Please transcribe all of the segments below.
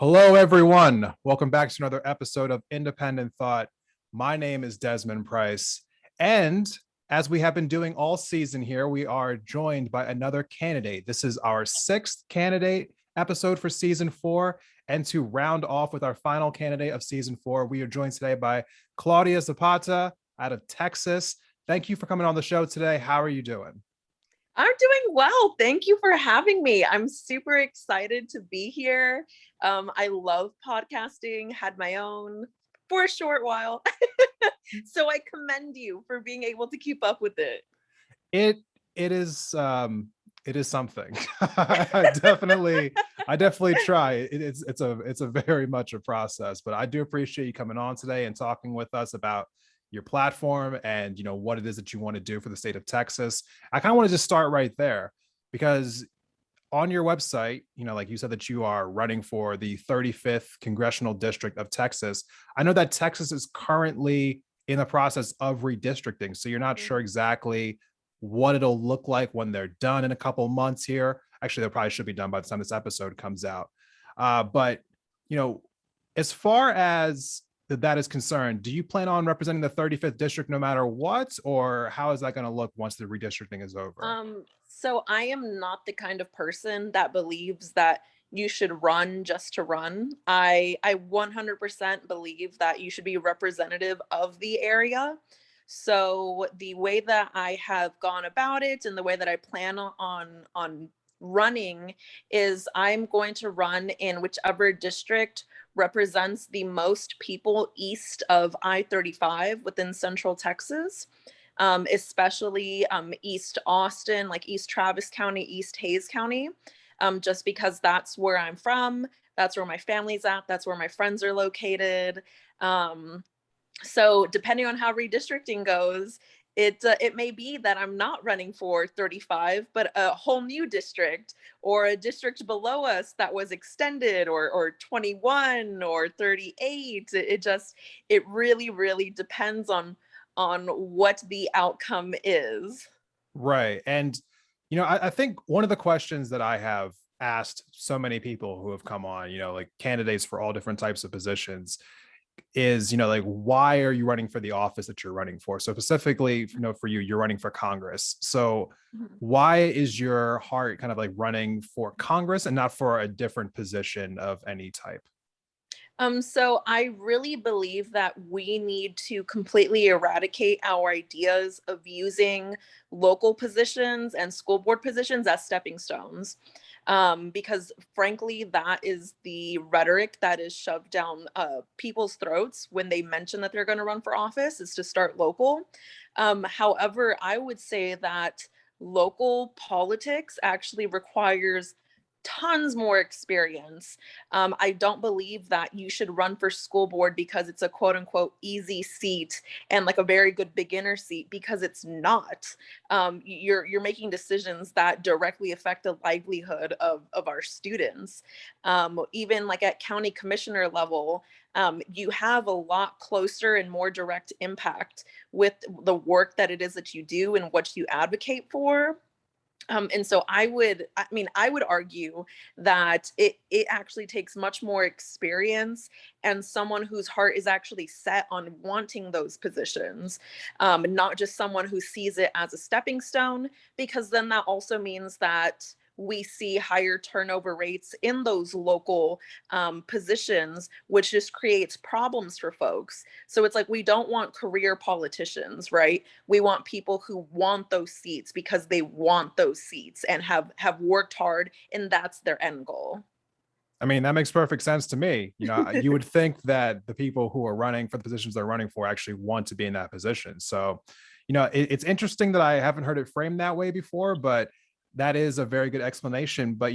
Hello, everyone. Welcome back to another episode of Independent Thought. My name is Desmond Price. And as we have been doing all season here, we are joined by another candidate. This is our sixth candidate episode for season 4. And to round off with our final candidate of season 4, we are joined today by Claudia Zapata out of Texas. Thank you for coming on the show today. How are you doing? I'm doing well. Thank you for having me. I'm super excited to be here. I love podcasting, had my own for a short while. So I commend you for being able to keep up with it. It it is it is something. I definitely try. It's a very much a process, but I do appreciate you coming on today and talking with us about your platform and what it is that you want to do for the state of Texas. I kind of want to just start right there because on your website, like you said that you are running for the 35th congressional district of Texas. I know that Texas is currently in the process of redistricting, so you're not sure exactly what it'll look like when they're done in a couple months here. Actually, they probably should be done by the time this episode comes out. But you know, as far as that is concerned, do you plan on representing the 35th district no matter what, or how is that going to look once the redistricting is over? So I am not the kind of person that believes that you should run just to run. I 100% believe that you should be representative of the area. So the way that I have gone about it and the way that I plan on running is I'm going to run in whichever district represents the most people east of I-35 within Central Texas, especially East Austin, like East Travis County, East Hayes County, just because that's where I'm from. That's where my family's at. That's where my friends are located. So depending on how redistricting goes, it may be that I'm not running for 35, but a whole new district or a district below us that was extended or 21 or 38. It really depends on what the outcome is. Right. And, I think one of the questions that I have asked so many people who have come on, like candidates for all different types of positions is, like, why are you running for the office that you're running for? So specifically, for you, you're running for Congress. So why is your heart kind of like running for Congress and not for a different position of any type? So I really believe that we need to completely eradicate our ideas of using local positions and school board positions as stepping stones. Because frankly, that is the rhetoric that is shoved down people's throats when they mention that they're going to run for office, is to start local. However, I would say that local politics actually requires tons more experience. I don't believe that you should run for school board because it's a quote unquote easy seat and like a very good beginner seat, because it's not. You're making decisions that directly affect the livelihood of our students. Even like at county commissioner level, you have a lot closer and more direct impact with the work that it is that you do and what you advocate for. And so I would argue that it actually takes much more experience and someone whose heart is actually set on wanting those positions, not just someone who sees it as a stepping stone, because then that also means that we see higher turnover rates in those local positions, which just creates problems for folks. So it's like, we don't want career politicians, right? We want people who want those seats because they want those seats and have worked hard, and that's their end goal. I mean, that makes perfect sense to me. You would think that the people who are running for the positions they're running for actually want to be in that position. So, it's interesting that I haven't heard it framed that way before, but that is a very good explanation. But,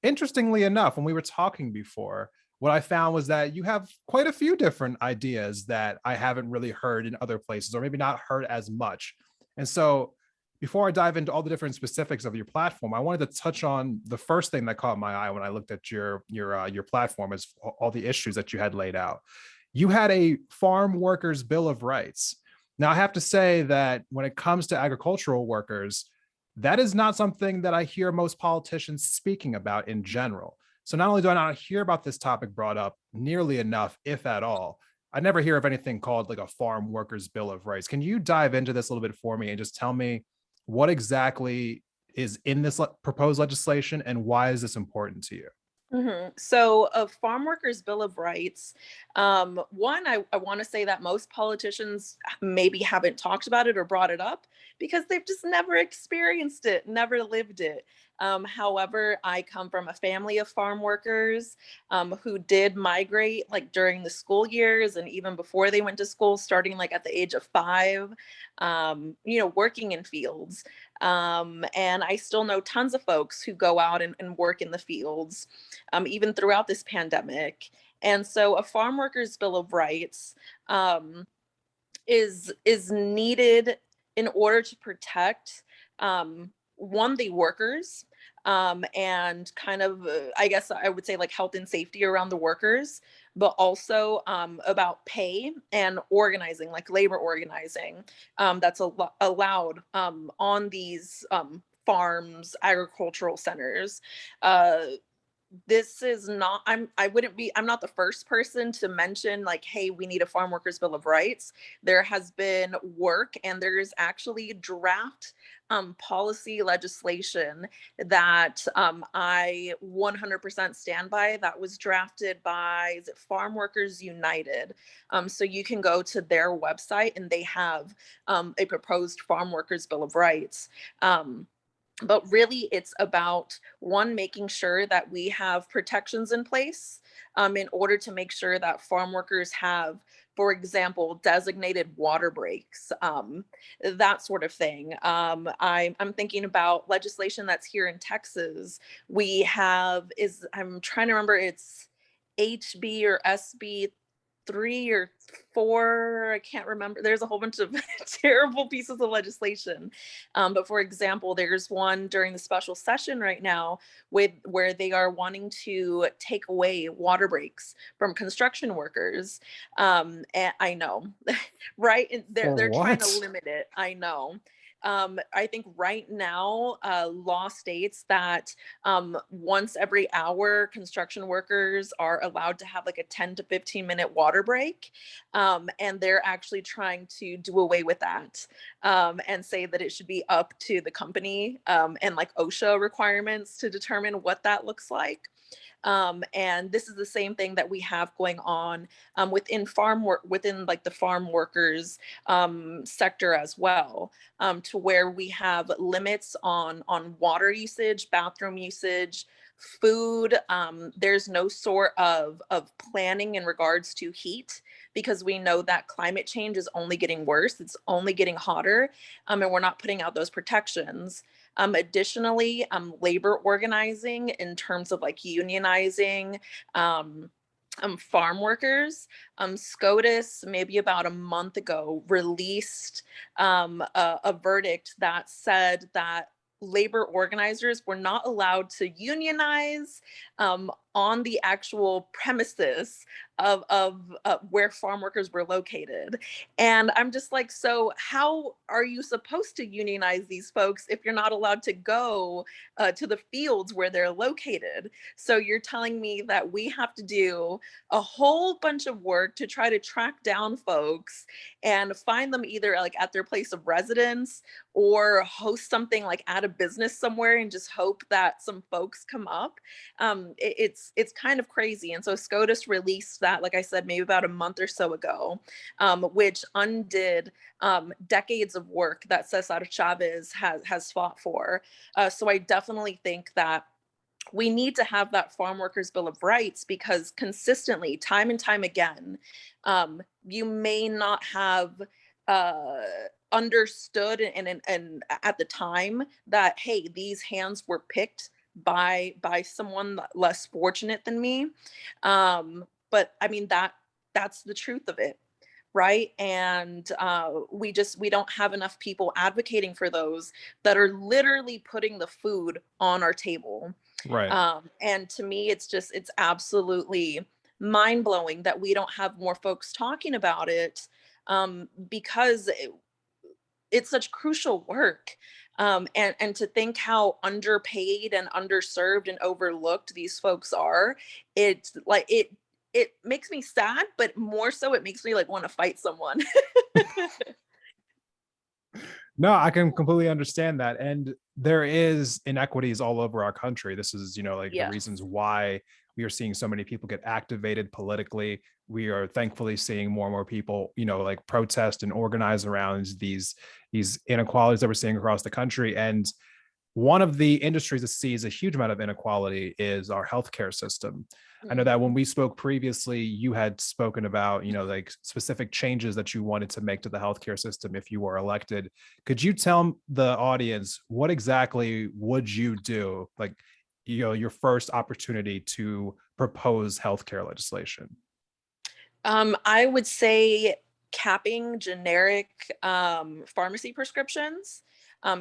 interestingly enough, when we were talking before, what I found was that you have quite a few different ideas that I haven't really heard in other places, or maybe not heard as much. And so, before I dive into all the different specifics of your platform, I wanted to touch on the first thing that caught my eye when I looked at your platform, is all the issues that you had laid out. You had a farm workers bill of rights. Now, I have to say that when it comes to agricultural workers, that is not something that I hear most politicians speaking about in general. So not only do I not hear about this topic brought up nearly enough, if at all, I never hear of anything called like a farm workers bill of rights. Can you dive into this a little bit for me and just tell me what exactly is in this proposed legislation and why is this important to you? So, a farm workers' bill of rights. One, I want to say that most politicians maybe haven't talked about it or brought it up because they've just never experienced it, never lived it. However, I come from a family of farm workers who did migrate like during the school years and even before they went to school, starting like at the age of 5, working in fields. And I still know tons of folks who go out and work in the fields even throughout this pandemic. And so a farm workers bill of rights um, is needed in order to protect one, the workers, and kind of I guess I would say like health and safety around the workers, but also about pay and organizing, like labor organizing, that's allowed on these farms, agricultural centers. uh, this is not I'm not the first person to mention like, hey, we need a farm workers bill of rights. There has been work and there's actually draft policy legislation that I 100% stand by, that was drafted by, is it Farm Workers United. So you can go to their website and they have a proposed farm workers bill of rights. But really it's about, one, making sure that we have protections in place in order to make sure that farm workers have, for example, designated water breaks, that sort of thing. I'm thinking about legislation that's here in Texas. We have, is I'm trying to remember, it's HB or SB 3 or 4, I can't remember. There's a whole bunch of terrible pieces of legislation. But for example, there's one during the special session right now with where they are wanting to take away water breaks from construction workers. And I know, right? And For they're trying to what? limit it. I know. I think right now, law states that once every hour, construction workers are allowed to have like a 10 to 15-minute water break. And they're actually trying to do away with that and say that it should be up to the company and like OSHA requirements to determine what that looks like. And this is the same thing that we have going on within farm work, within like the farm workers sector as well, to where we have limits on water usage, bathroom usage, food. There's no sort of planning in regards to heat because we know that climate change is only getting worse. It's only getting hotter, and we're not putting out those protections. Additionally, labor organizing in terms of like unionizing um, farm workers. SCOTUS, maybe about a month ago, released a verdict that said that labor organizers were not allowed to unionize on the actual premises of where farm workers were located. And I'm just like, so how are you supposed to unionize these folks if you're not allowed to go to the fields where they're located? So you're telling me that we have to do a whole bunch of work to try to track down folks and find them either like at their place of residence or host something like at a business somewhere and just hope that some folks come up. It's kind of crazy. And so SCOTUS released that, like I said, maybe about a month or so ago, which undid decades of work that Cesar Chavez has fought for. So I definitely think that we need to have that farm workers bill of rights because consistently, time and time again, you may not have uh, understood and at the time that, hey, these hands were picked by someone less fortunate than me. But I mean that's the truth of it, right? And we don't have enough people advocating for those that are literally putting the food on our table. Right. And to me, it's absolutely mind blowing that we don't have more folks talking about it because it's such crucial work. And to think how underpaid and underserved and overlooked these folks are, it's like it makes me sad, but more so it makes me like want to fight someone. No, I can completely understand that. And there is inequities all over our country. This is, like the Yes. reasons why we are seeing so many people get activated politically. We are thankfully seeing more and more people, like protest and organize around these inequalities that we're seeing across the country. And one of the industries that sees a huge amount of inequality is our healthcare system. I know that when Mhm. we spoke previously, you had spoken about, like specific changes that you wanted to make to the healthcare system if you were elected. Could you tell the audience what exactly would you do? Like, your first opportunity to propose healthcare legislation. I would say capping generic pharmacy prescriptions,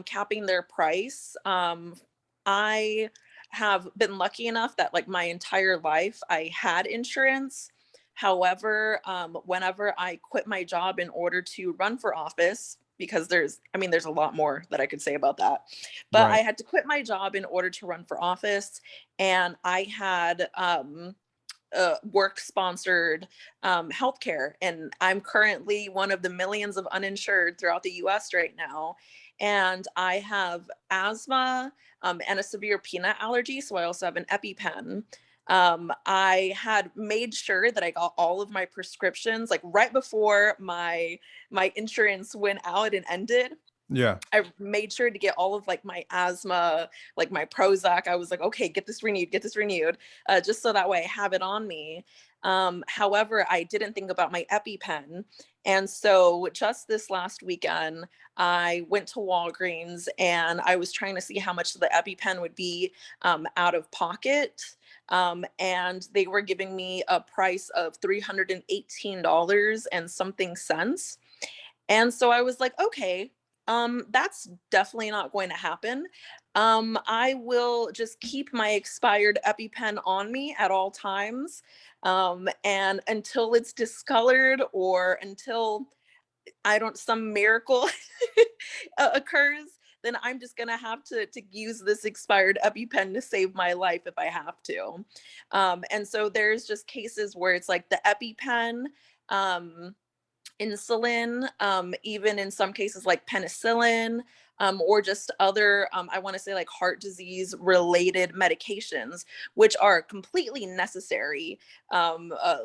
capping their price. I have been lucky enough that like my entire life I had insurance. However, whenever I quit my job in order to run for office, because there's a lot more that I could say about that, but I Right. had to quit my job in order to run for office, and I had work sponsored healthcare. And I'm currently one of the millions of uninsured throughout the US right now. And I have asthma and a severe peanut allergy. So I also have an EpiPen. I had made sure that I got all of my prescriptions like right before my insurance went out and ended. Yeah. I made sure to get all of like my asthma, like my Prozac. I was like, okay, get this renewed, just so that way I have it on me. However, I didn't think about my EpiPen. And so just this last weekend, I went to Walgreens and I was trying to see how much the EpiPen would be out of pocket. And they were giving me a price of $318 and something cents. And so I was like, okay, that's definitely not going to happen. I will just keep my expired EpiPen on me at all times. And until it's discolored or until I don't, some miracle occurs, then I'm just gonna have to use this expired EpiPen to save my life if I have to. And so there's just cases where it's like the EpiPen, um, insulin, even in some cases like penicillin, or just other, I want to say like heart disease related medications, which are completely necessary, um, uh,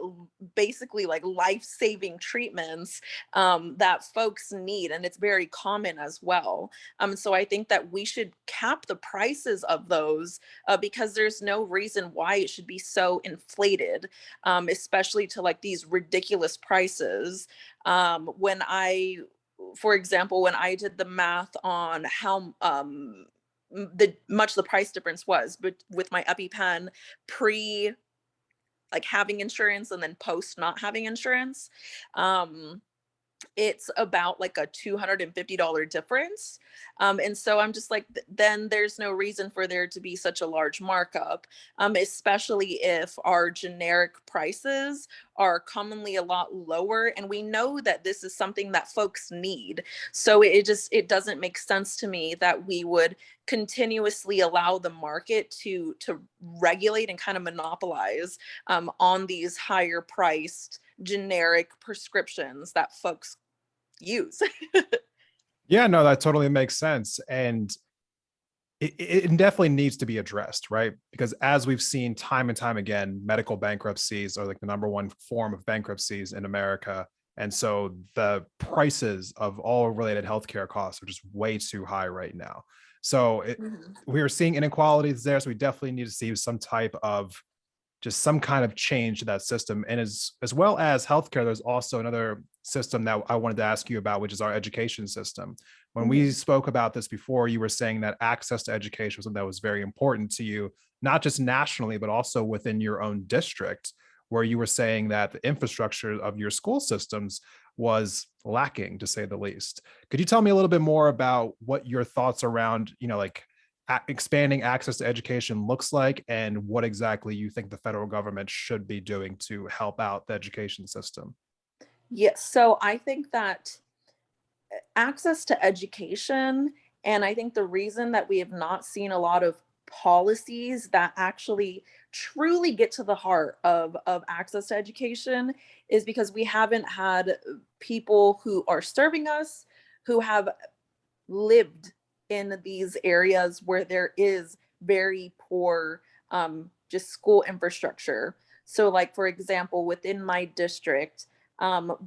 basically like life saving treatments that folks need. And it's very common as well. So I think that we should cap the prices of those because there's no reason why it should be so inflated, especially to like these ridiculous prices. When I, for example, when I did the math on how the much the price difference was, but with my EpiPen pre like having insurance and then post not having insurance, um, it's about like a $250 difference. And so I'm just like, then there's no reason for there to be such a large markup, especially if our generic prices are commonly a lot lower. And we know that this is something that folks need. So it doesn't make sense to me that we would continuously allow the market to regulate and kind of monopolize on these higher priced generic prescriptions that folks use. Yeah, no, that totally makes sense. And it definitely needs to be addressed, right? Because as we've seen time and time again, medical bankruptcies are like the number one form of bankruptcies in America. And so the prices of all related healthcare costs are just way too high right now. So Mhm. we are seeing inequalities there. So we definitely need to see some type of just some kind of change to that system. And as well as healthcare, there's also another system that I wanted to ask you about, which is our education system. When we Mhm. spoke about this before, you were saying that access to education was something that was very important to you, not just nationally, but also within your own district, where you were saying that the infrastructure of your school systems was lacking, to say the least. Could you tell me a little bit more about what your thoughts around, like expanding access to education looks like and what exactly you think the federal government should be doing to help out the education system? Yes. So I think that access to education And I think the reason that we have not seen a lot of policies that actually truly get to the heart of access to education is because we haven't had people who are serving us who have lived in these areas where there is very poor just school infrastructure. So, like for example, within my district,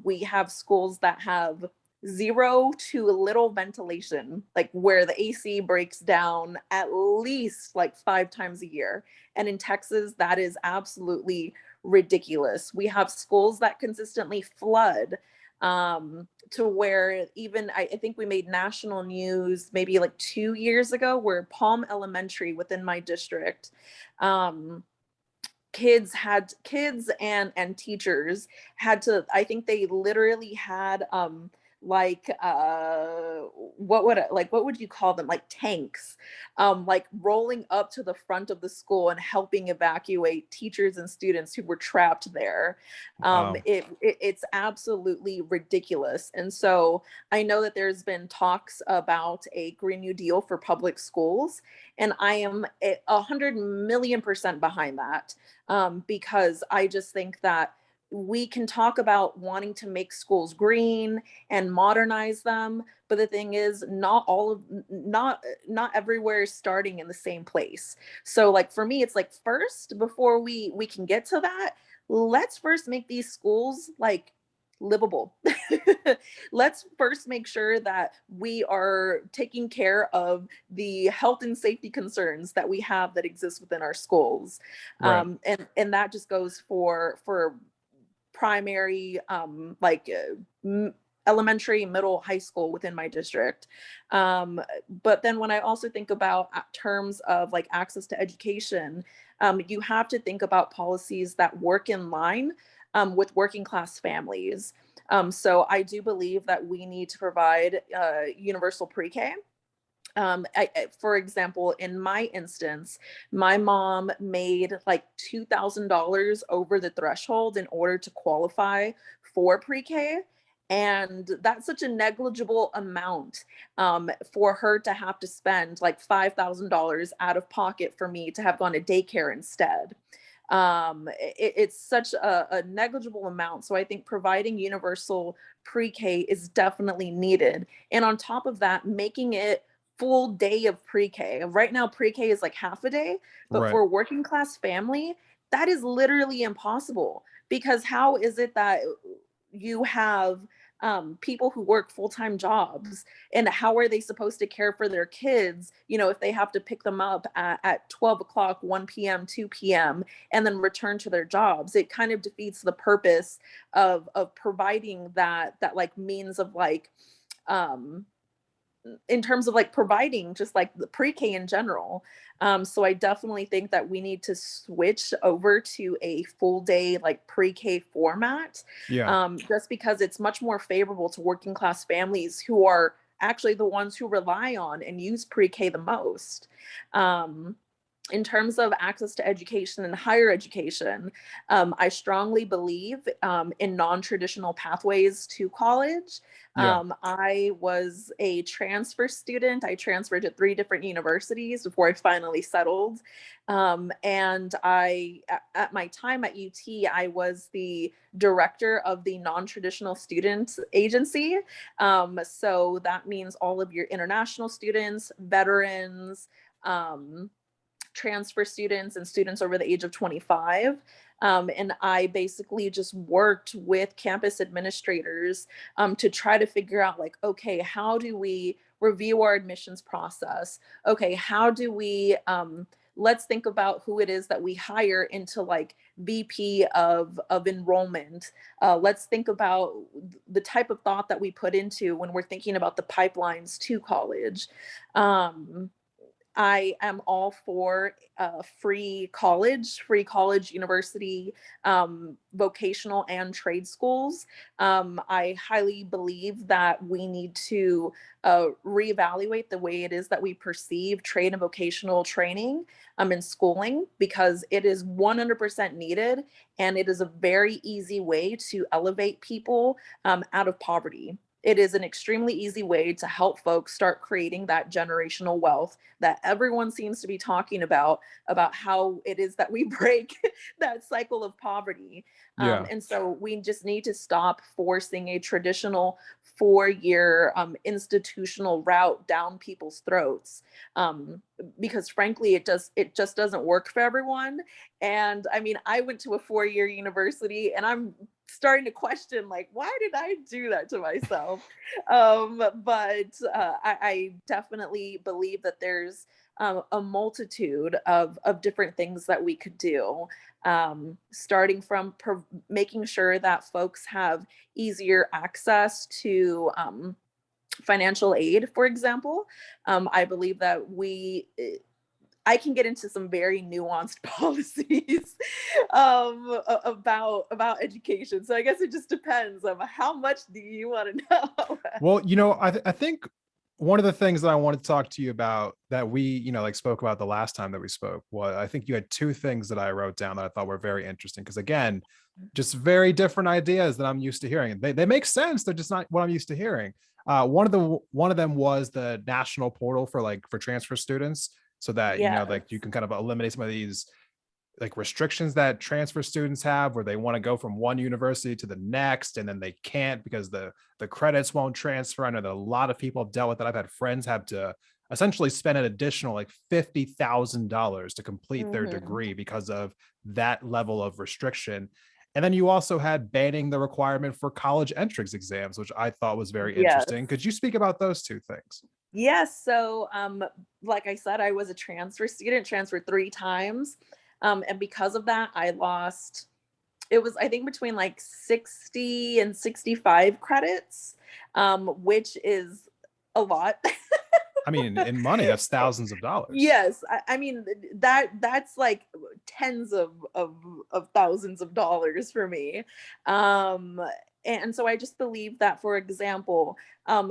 we have schools that have zero to little ventilation, like where the AC breaks down at least like 5 times a year. And in Texas, that is absolutely ridiculous. We have schools that consistently flood, to where even I think we made national news maybe like 2 years ago, where Palm Elementary within my district, um, kids and teachers had to, I think they literally had like what would you call them, like tanks, like rolling up to the front of the school and helping evacuate teachers and students who were trapped there. Wow. It's absolutely ridiculous. And so I know that there's been talks about a Green New Deal for public schools, and I am 100 million% behind that, because I just think that we can talk about wanting to make schools green and modernize them, but the thing is, not everywhere is starting in the same place. So like for me, it's like, first, before we can get to that, let's first make these schools like livable. Let's first make sure that we are taking care of the health and safety concerns that we have that exist within our schools. Right. And that just goes for primary, like elementary, middle, high school within my district. But then when I also think about terms of like access to education, you have to think about policies that work in line with working class families. So I do believe that we need to provide universal pre-K. For example, in my instance, my mom made like $2,000 over the threshold in order to qualify for pre-K. And that's such a negligible amount, for her to have to spend like $5,000 out of pocket for me to have gone to daycare instead. It's such a negligible amount. So I think providing universal pre-K is definitely needed. And on top of that, making it full day of pre-K. Right now, pre-K is like half a day, but Right. for a working class family, that is literally impossible. Because how is it that you have people who work full-time jobs, and how are they supposed to care for their kids, if they have to pick them up at 12 o'clock, 1 p.m., 2 p.m., and then return to their jobs? It kind of defeats the purpose of providing that like means of like, in terms of like providing just like the pre-K in general. So I definitely think that we need to switch over to a full day like pre-K format, Yeah. just because it's much more favorable to working class families who are actually the ones who rely on and use pre-K the most. In terms of access to education and higher education, I strongly believe in non-traditional pathways to college. Yeah. I was a transfer student. I transferred to 3 different universities before I finally settled. And at my time at UT, I was the director of the non-traditional student agency. So that means all of your international students, veterans, transfer students, and students over the age of 25. And I basically just worked with campus administrators, to try to figure out like, okay, how do we review our admissions process? Okay, how do we, let's think about who it is that we hire into like VP of enrollment. Let's think about the type of thought that we put into when we're thinking about the pipelines to college. Um, I am all for free college, university, vocational and trade schools. I highly believe that we need to reevaluate the way it is that we perceive trade and vocational training in schooling, because it is 100% needed, and it is a very easy way to elevate people out of poverty. It is an extremely easy way to help folks start creating that generational wealth that everyone seems to be talking about how it is that we break that cycle of poverty. Yeah. And so we just need to stop forcing a traditional 4-year institutional route down people's throats, because frankly, it just doesn't work for everyone. And I mean, I went to a 4-year university, and I'm starting to question, like, why did I do that to myself? But I definitely believe that there's a multitude of different things that we could do, starting from making sure that folks have easier access to financial aid, for example. I believe that I can get into some very nuanced policies about education. So I guess it just depends on how much do you want to know. Well, I think one of the things that I wanted to talk to you about that we, like spoke about the last time that we spoke, was I think you had two things that I wrote down that I thought were very interesting. Because again, just very different ideas that I'm used to hearing. They make sense. They're just not what I'm used to hearing. One of them was the national portal for transfer students, so that Yes. like you can kind of eliminate some of these like restrictions that transfer students have, where they want to go from one university to the next and then they can't because the credits won't transfer. I know that a lot of people have dealt with that. I've had friends have to essentially spend an additional like $50,000 to complete their Hmm. degree because of that level of restriction. And then you also had banning the requirement for college entrance exams, which I thought was very Yes. interesting. Could you speak about those two things? Yes. So, like I said, I was a transfer student, transferred 3 times. And because of that, I lost, it was, I think, between like 60 and 65 credits, which is a lot. I mean, in money, that's thousands of dollars. Yes, I mean, that's like tens of thousands of dollars for me. Um, and so I just believe that, for example,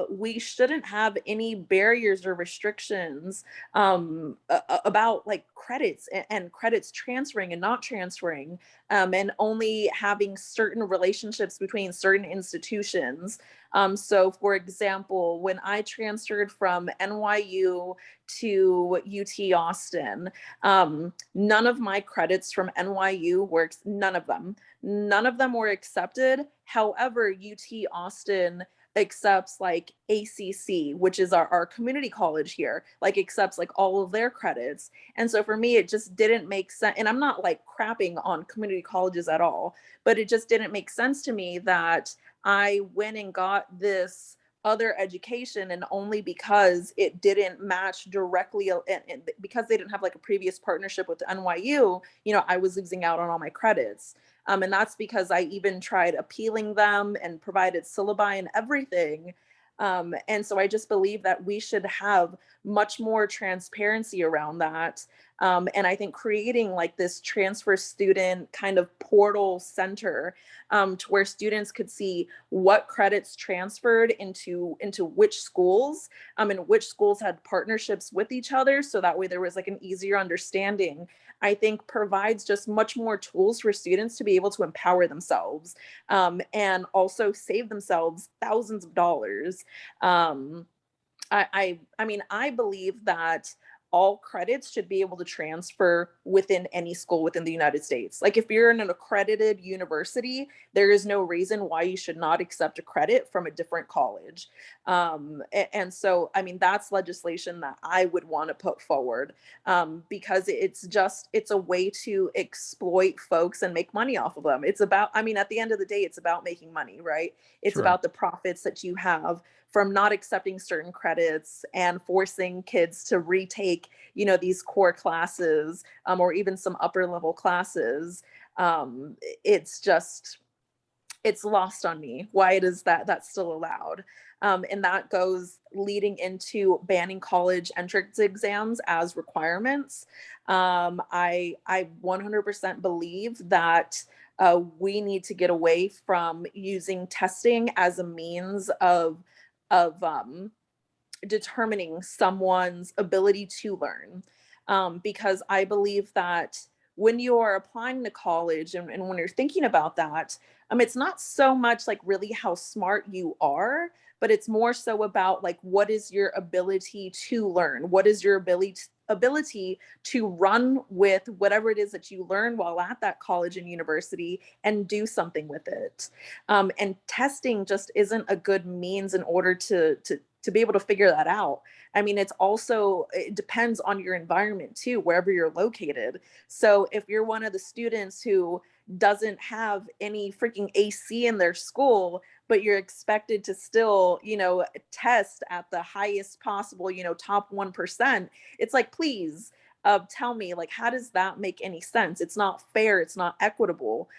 we shouldn't have any barriers or restrictions about like credits and credits transferring and not transferring, and only having certain relationships between certain institutions. So, for example, when I transferred from NYU to UT Austin, none of my credits from NYU works. None of them. None of them were accepted. However, UT Austin accepts like ACC, which is our community college here, like accepts like all of their credits. And so for me, it just didn't make sense. And I'm not like crapping on community colleges at all, but it just didn't make sense to me that I went and got this other education, and only because it didn't match directly, and because they didn't have like a previous partnership with NYU, I was losing out on all my credits. And that's because I even tried appealing them and provided syllabi and everything. And so I just believe that we should have much more transparency around that. And I think creating like this transfer student kind of portal center, to where students could see what credits transferred into which schools, and which schools had partnerships with each other, so that way there was like an easier understanding, I think provides just much more tools for students to be able to empower themselves, and also save themselves thousands of dollars. Um, I mean, I believe that all credits should be able to transfer within any school within the United States. Like if you're in an accredited university, there is no reason why you should not accept a credit from a different college. And so, I mean, that's legislation that I would want to put forward, because it's a way to exploit folks and make money off of them. It's about, I mean, at the end of the day, it's about making money, right? It's Sure. about the profits that you have from not accepting certain credits and forcing kids to retake, these core classes, or even some upper level classes. It's just, it's lost on me why it is that that's still allowed. And that goes leading into banning college entrance exams as requirements. I 100% believe that we need to get away from using testing as a means of determining someone's ability to learn, because I believe that when you are applying to college and when you're thinking about that, it's not so much like really how smart you are, but it's more so about like what is your ability to learn? What is your ability to run with whatever it is that you learn while at that college and university and do something with it. And testing just isn't a good means in order to be able to figure that out. I mean, it depends on your environment too, wherever you're located. So if you're one of the students who doesn't have any freaking AC in their school, but you're expected to still, test at the highest possible, top 1%, it's like, please, tell me, like, how does that make any sense? It's not fair. It's not equitable.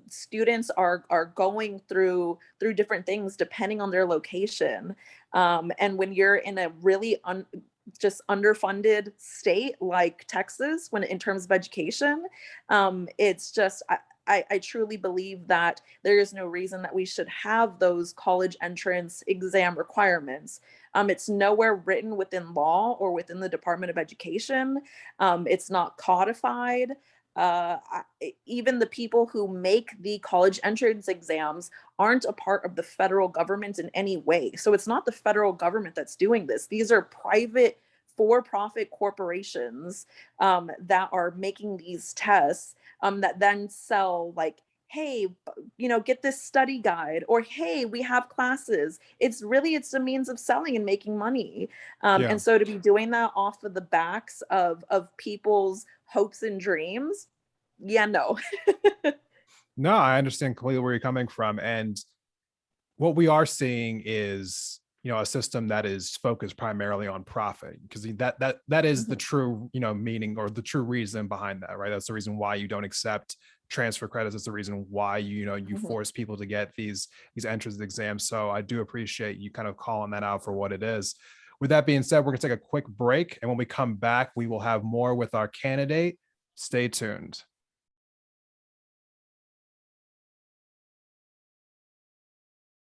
Students are going through different things depending on their location. And when you're in a really just underfunded state like Texas, when in terms of education, it's just I truly believe that there is no reason that we should have those college entrance exam requirements. It's nowhere written within law or within the Department of Education. It's not codified. Even the people who make the college entrance exams aren't a part of the federal government in any way. So it's not the federal government that's doing this. These are private for-profit corporations that are making these tests that then sell like, hey, get this study guide, or hey, we have classes. It's a means of selling and making money. Yeah. And so to be doing that off of the backs of people's hopes and dreams, yeah, no. No, I understand completely where you're coming from. And what we are seeing is, a system that is focused primarily on profit, because that is the Mhm. true, meaning or the true reason behind that, right? That's the reason why you don't accept transfer credits. It's the reason why you Mhm. force people to get these entrance exams. So I do appreciate you kind of calling that out for what it is. With that being said, we're gonna take a quick break, and when we come back, we will have more with our candidate. Stay tuned.